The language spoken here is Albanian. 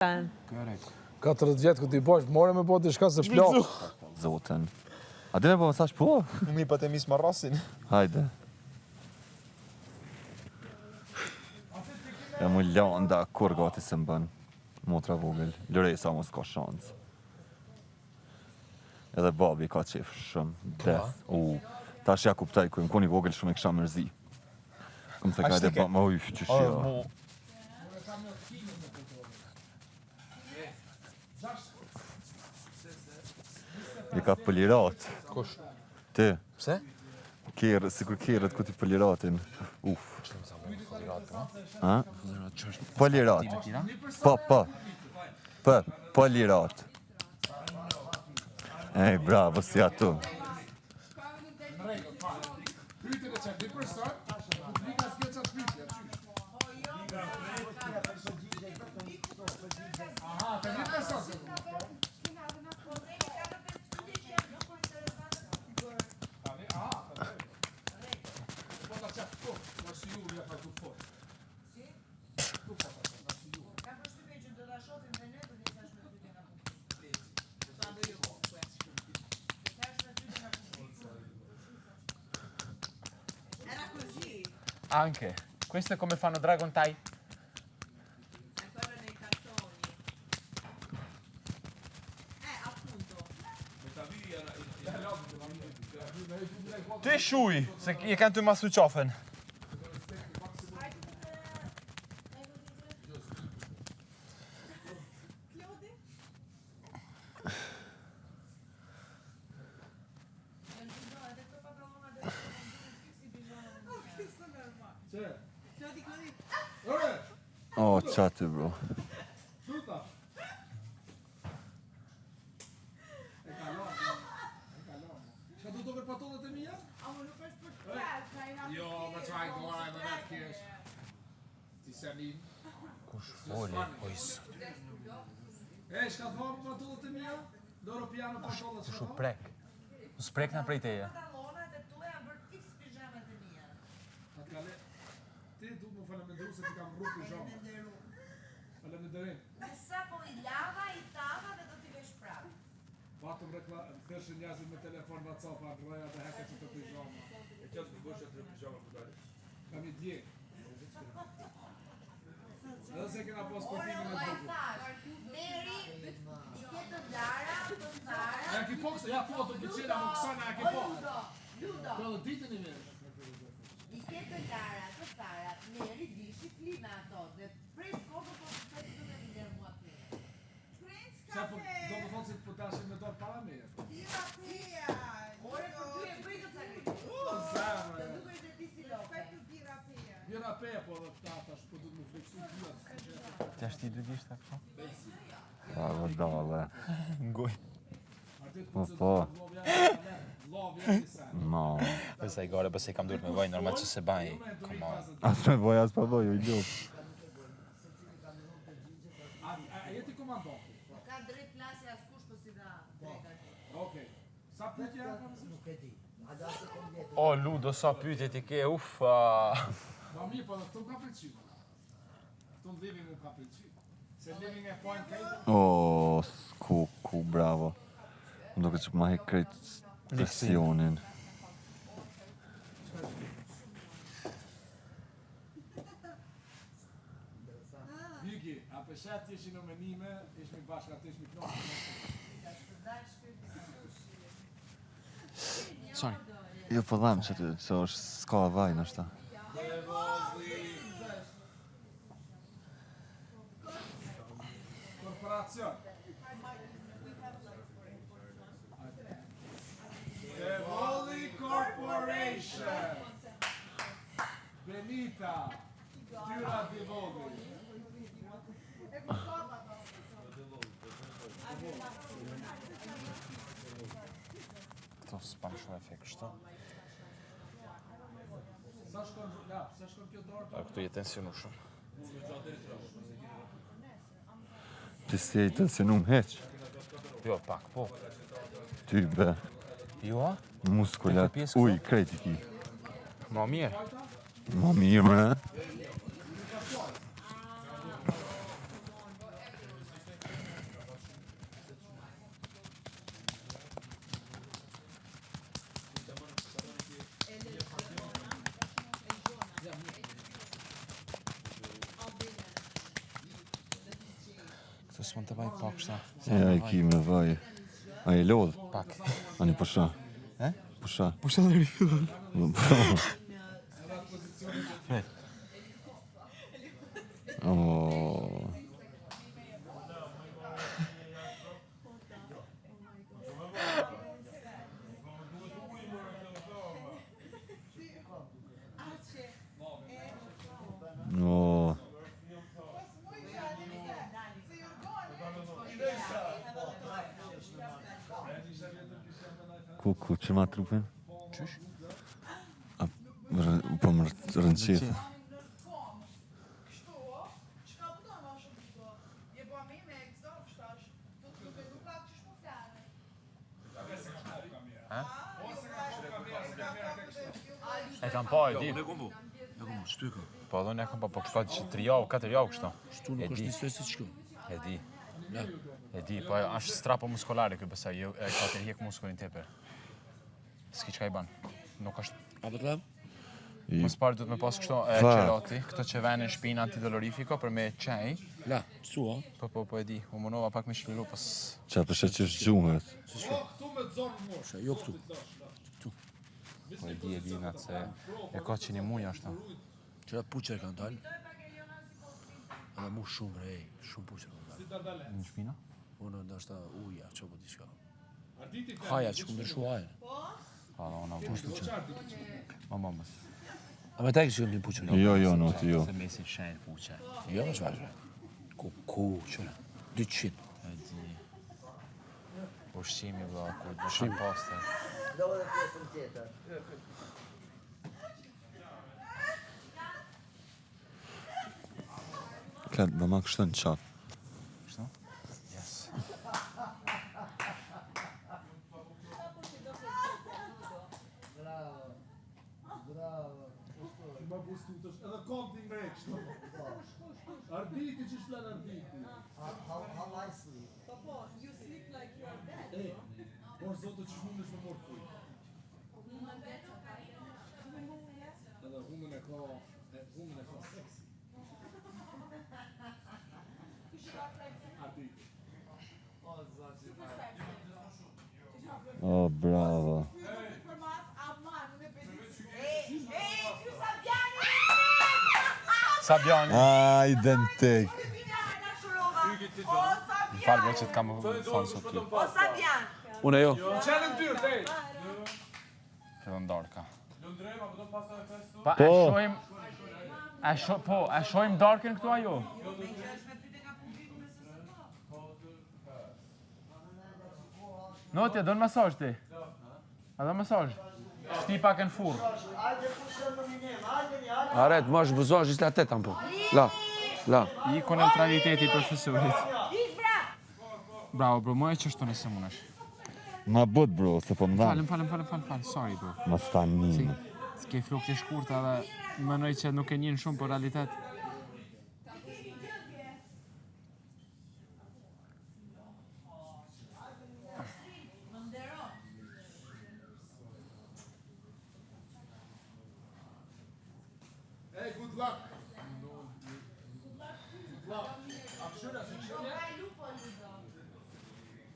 Korrekt. 40 vjetë këtë i bash, more me po të shka se plak. Zoten. A dhe me po më thash po? Mi pa të mis marrasin. Hajde. E mu landa kur gati se mbën. Motra vogël. Lërej sa mos ka shans. Edhe babi ka qef shumë. Death. Tash ja kuptaj ku im koni vogël shumë e kisha mërzi. Këm të ka edhe ba ma ujf që shia. I ka pëllirat. Kush? Ti. Pse? Kjerë, si kur kjerët ku ti pëlliratin. Uf. Ha? Pëllirat. Pëllirat. Ej, bravo, si ato. Anche. Questo è come fanno Dragon Tai. Ty shuj, se je kanë të masu qafen. Oh, qatë, bro. Shka du të për patollet e mija? Jo, me qaj gora e me vetë kjesh. Ti senin. Kush foli, ojs. Shka të vabë patollet e mija? Doro piano patollet Kush u prek. U sprek na prej teje. Ti du më falemendru se ti kam rru pijama. Falemenderim. Sa po I lava, I tava dhe do t'i vesh prapë. Patëm thëshë njerëzit me telefon WhatsApp, roja dhe heke që të pijama. E qëtë të bësh atë pijama për dalë? Kam I dje. Edhe se kena pas sportimin e bukur. Meri, I ketë Lara, Pëndara. Ja ki po, ja po të pëqena më kësana, ja ki po. Ludo. Kjo dhe ditën I mirë. I ketë Lara, Pëndara, Meri, dishi klime ato. Dhe prej skopë po të të me vlerë mua të. Sa po, do më thonë se po tashin me dorë para mirë. Ore, për ty e bëjtë të sakri. Të duke I të ti si lope. Bjera peja po dhe ta tash, po du të më fleksu bjera. Ti ashtë I dy dishtë akso? Pa, vërdale. Ngoj. Po. Vlovja I sen. No. Përsa I gare, përsa I kam durët me vaj, normal që se baj. Come on. As me boj, as pa boj, u gjopë. A jeti komandant? Ka drejt plasi askush po si da drejta. Okej. Sa pytja? Nuk e di. O, Ludo, sa pyetje ti ke, uffa. Ma mirë, po dhe këtu ka pëlqy. Këtu në living mu ka pëlqy. Se living e point kejtë. Oh, skuku, bravo. Më duke që ma he krejt presionin. Hyki, a përshet ishin në menime, ishmi bashkë atë ishmi knonë. Sorry. Jo, po dhem që është s'ka vaj në shta. Korporacion. Devoli Corporation. Benita. Tyra Devoli. Këto s'pam shumë efekt, kështu. Sa shkon kjo dorë? Këtu je tensionu shumë. Ti si e I tensionum heq. Jo, pak, po. Ty be, Jo? muskulat, uj, krejt I ki. Ma mirë. Ma mirë, me. Të s'mon të vaj pak shta. Ja, i ki me vaj. A i lodh? Pak. Ani pusha. Pusha. Pusha dhe rifillon. Oh. Oh. Ku, që ma trupin? Qysh? Po më rëndësit. E kam pa, e di. Ne kombu. Shtyka. Po edhe unë e kam pa, po kështu që 3 javë, 4 javë kështu. Shtu nuk është njësoj si qëka. E di. E di, po është strapo muskolare kjo besoj, e ka të hjek muskulin tepe. S'ki qka i ban. Nuk është... A për të Mos parë du të me pas kështu qeloti, këto që venin shpinë antidolorifiko për me qej. La, su, a? Po e di, u munova pak me shlilu, pas... Qa përshë që është gjuhët. Shë, jo këtu. Po e di nga të se... E ka që një muja është ta. Qëra puqer kanë dalë. Edhe mu shumë, rej, shumë puqer kanë dalë. Në shpina? Unë ndashta uja, që po t'i shka. Haja, që ku ndryshu haja. Pa, da ona pushtu që... Mamës. A me ta kështë një puqer? Jo, noti, jo. Se mesin shenjë puqe. Jo, më shvashme. Ku, qëra? 200. E di... Ushqimi, vla, ku dushim paste. Dove dhe pjesën tjetër. Kletë, bëma kështë në qatë. Kështu? Yes. Ma bustutosh, edhe kompin me kështu. Arbiti që shlan arbiti. How I sleep. You sleep like you are dead. Por zotë që shmundesh me mort fuj. Edhe humën e ka seksi. Arbiti. Oh, bravo. Sabjani! Identik. Më falë bro që të kam thonë sot ty. O Sabian! Unë jo. Qenë në tyrë, tej! Edhe ndarka. Pa, Po. e shojmë darkën këtu ajo? Notja, do në masazh ti? A do masazh? Shti pak në furë. Aret, ma është bëzosh, isla tetan po. La. Iko neutraliteti i profesorit. Bravo, bro, më e qështu nëse munësh. Ma but, bro, se po më dhamë. Falem, sorry, bro. Ma stanin. S'ke flukë të shkurta dhe mënoj që nuk e njën shumë, por realitet. Hey, good luck. Good luck. I'm sure that's